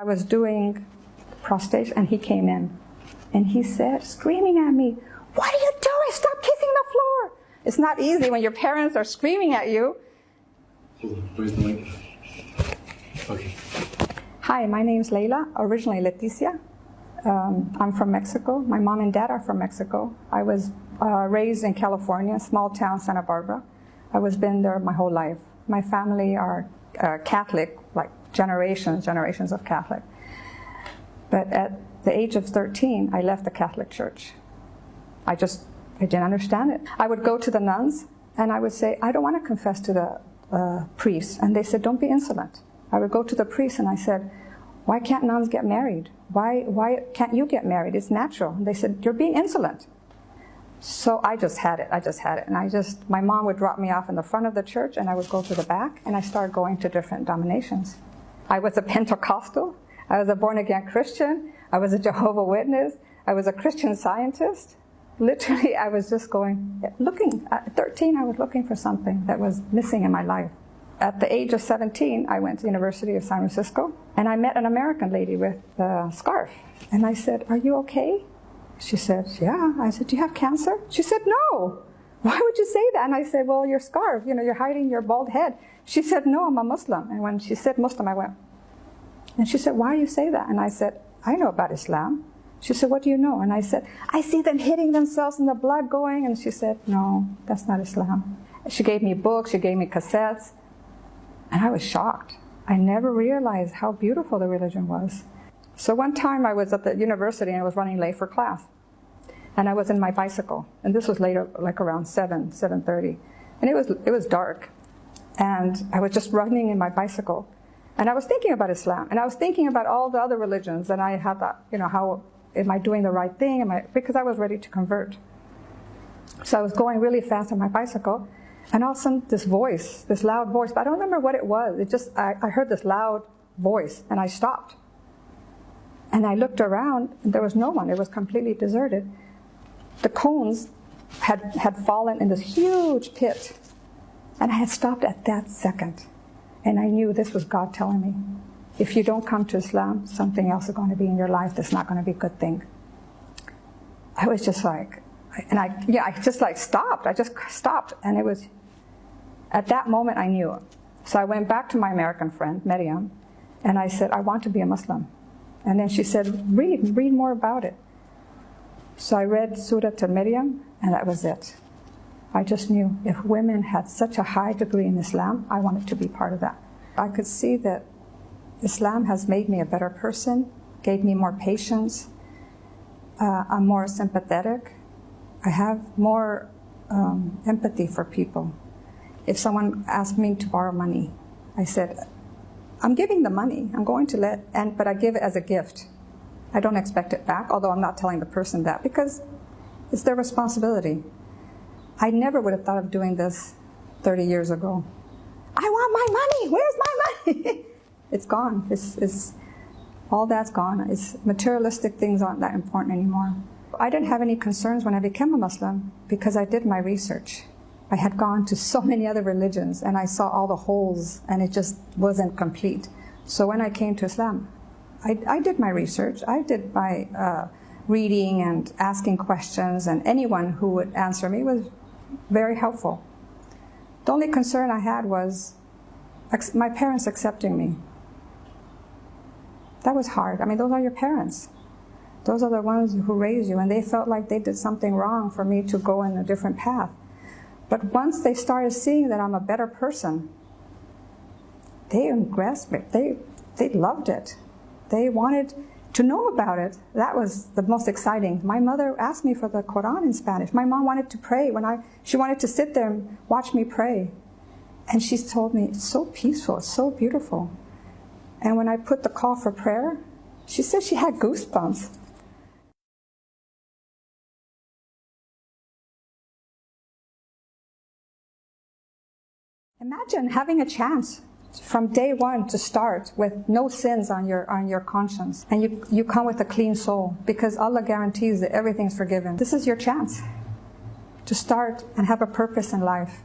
I was doing prostration and he came in and he said, screaming at me, "What are you doing? Stop kissing the floor." It's not easy when your parents are screaming at you. Where's the link? Okay. Hi, my name's Leila, originally Leticia. I'm from Mexico. My mom and dad are from Mexico. I was raised in California, small town Santa Barbara. I was been there my whole life. My family are Catholic, like generations of Catholic. But at the age of 13, I left the Catholic Church. I didn't understand it. I would go to the nuns and I would say, "I don't want to confess to the priests." And they said, "Don't be insolent." I would go to the priest and I said, "Why can't nuns get married? Why can't you get married? It's natural." And they said, "You're being insolent." So I just had it. And my mom would drop me off in the front of the church and I would go to the back and I started going to different denominations. I was a Pentecostal. I was a born-again Christian. I was a Jehovah's Witness. I was a Christian Scientist. Literally, I was just looking. At 13, I was looking for something that was missing in my life. At the age of 17, I went to the University of San Francisco, and I met an American lady with a scarf. And I said, "Are you okay?" She said, "Yeah." I said, "Do you have cancer?" She said, "No." "Why would you say that?" And I said, "Well, your scarf, you're hiding your bald head." She said, "No, I'm a Muslim." And when she said Muslim, I went. And she said, "Why do you say that?" And I said, "I know about Islam." She said, "What do you know?" And I said, "I see them hitting themselves and the blood going." And she said, "No, that's not Islam." She gave me books, she gave me cassettes. And I was shocked. I never realized how beautiful the religion was. So one time I was at the university and I was running late for class. And I was in my bicycle. And this was later, like around 7:30. And it was dark. And I was just running in my bicycle. And I was thinking about Islam. And I was thinking about all the other religions. And I had that, how am I doing the right thing? Because I was ready to convert. So I was going really fast on my bicycle. And all of a sudden, this loud voice, but I don't remember what it was. I heard this loud voice, and I stopped. And I looked around, and there was no one. It was completely deserted. The cones had fallen in this huge pit. And I had stopped at that second. And I knew this was God telling me, if you don't come to Islam, something else is going to be in your life that's not going to be a good thing. I was just like, I just stopped. I just stopped. And it was, at that moment I knew. So I went back to my American friend, Miriam, and I said, "I want to be a Muslim." And then she said, read more about it. So I read Surah to Miriam, and that was it. I just knew if women had such a high degree in Islam, I wanted to be part of that. I could see that Islam has made me a better person, gave me more patience. I'm more sympathetic. I have more empathy for people. If someone asked me to borrow money, I said, "I'm giving the money. I'm going to but I give it as a gift. I don't expect it back," although I'm not telling the person that because it's their responsibility. I never would have thought of doing this 30 years ago. "I want my money. Where's my money?" It's gone. It's all that's gone. Materialistic things aren't that important anymore. I didn't have any concerns when I became a Muslim because I did my research. I had gone to so many other religions and I saw all the holes and it just wasn't complete. So when I came to Islam, I did my research. I did my reading and asking questions, and anyone who would answer me was very helpful. The only concern I had was my parents accepting me. That was hard. I mean, those are your parents. Those are the ones who raised you, and they felt like they did something wrong for me to go in a different path. But once they started seeing that I'm a better person, they embraced me. They loved it. They wanted to know about it. That was the most exciting. My mother asked me for the Quran in Spanish. My mom wanted to pray. She wanted to sit there and watch me pray. And she told me, "It's so peaceful, it's so beautiful." And when I put the call for prayer, she said she had goosebumps. Imagine having a chance from day one to start with no sins on your conscience, and you come with a clean soul because Allah guarantees that everything's forgiven. This is your chance to start and have a purpose in life.